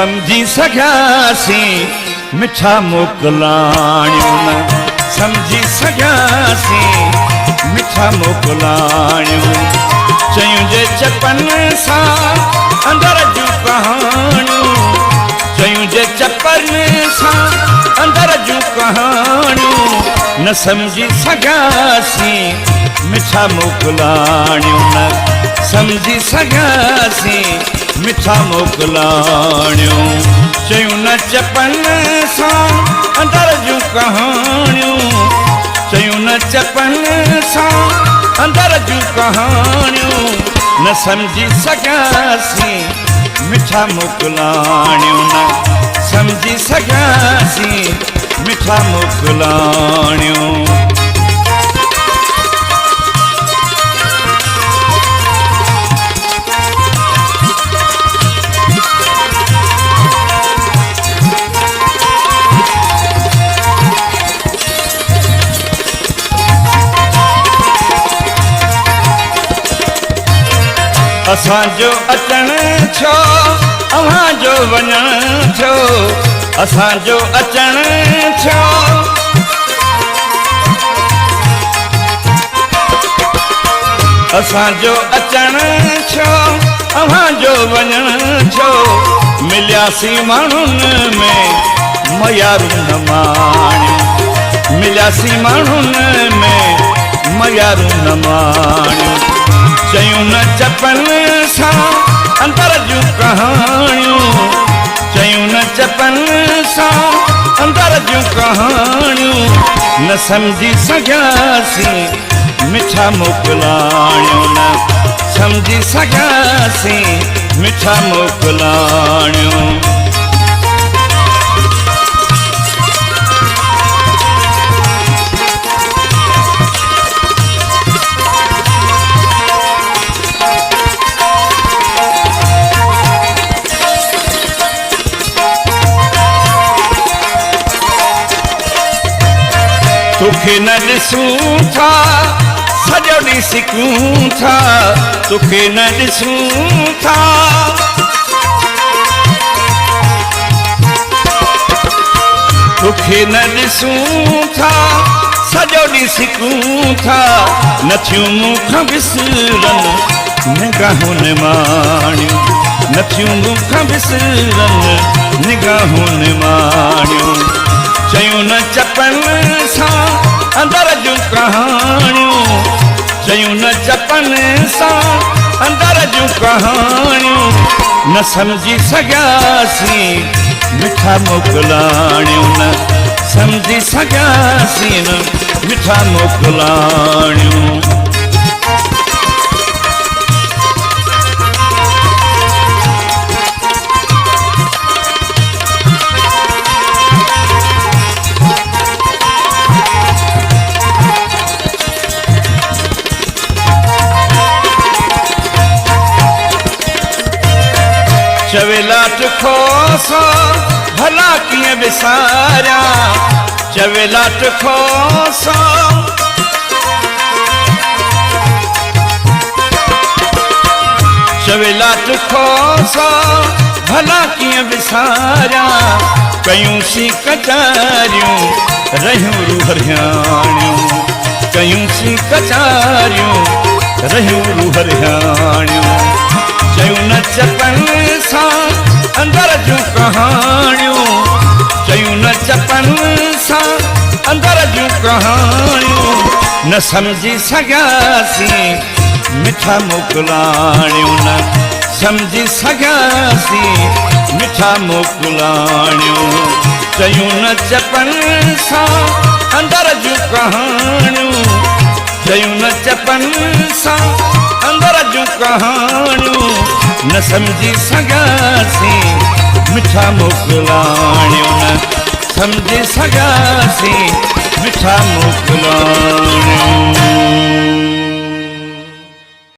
समझी सघियासीं मिठा मोकिलाणियूं न समझी सघियासीं मिठा मोकिलाणियूं चयूं जे चपनि सां अंदर जूं कहाणियूं चयूं जे चपनि सां अंदर जूं कहाणियूं न समझी सघियासीं मिठा मोकिलाणियूं न समझी सघियासीं मिठा मोकिलाणियूं चयूं न चपनि सां अंदर जूं कहाणियूं चयूं न चपनि सां अंदर जूं कहाणियूं न समझी सघियासीं मिठा मोकिलाणियूं न समझी सघियासीं मिठा मोकिलाणियूं असांजो अचण छो अव्हांजो वञण छो असांजो अचण छो असांजो अचण छो अव्हांजो वञण छो मिलियासीं माण्हुनि में मयारूं न माणियूं मिलियासीं माण्हुनि में मयारूं न माणियूं चयूं न चपनि सां अंदर जूं कहाणियूं चयूं न चपनि सां अंदर जूं कहाणियूं न समझी सघियासीं मिठा मोकिलाणियूं न समझी सघियासीं मिठा मोकिलाणियूं तोखे न ॾिसूं था सॼो ॾींहुं सिकूं था तोखे न ॾिसूं था तोखे न ॾिसूं था सॼो ॾींहुं सिकूं था नथियूं मूंखां विसरनि निगाहूं निमाणियूं नथियूं मूंखां विसरनि निगाहूं निमाणियूं चयूं न चपनि सां अंदर जूं कहाणियूं चयूं न चपनि सां अंदर जूं कहाणियूं न समझी सघियासीं मिठा मोकिलाणियूं न समझी सघियासीं न मिठा मोकिलाणियूं चवेला खोसा भला कीअं विसारियां चवेला खोसा चवेला खोसा भला कीअं विसारियां कयूं सी कचारियूं रहियूं रूहरियाणियूं कयूं सी कचारियूं रहियूं रूहरियाणियूं चयूं न चपनि सां अंदर जूं कहाणियूं चयूं न चपनि सां अंदर जूं कहाणियूं न समझी सघियासीं मिठा मोकिलाणियूं न समझी सघियासीं मिठा मोकिलाणियूं चयूं न चपनि सां अंदर जूं कहाणियूं चयूं न चपनि सां अंदर जूं कहाणियूं न समझी सघियासीं मिठा मोकिलाणियूं न समझी सघियासीं मिठा मोकिलाणियूं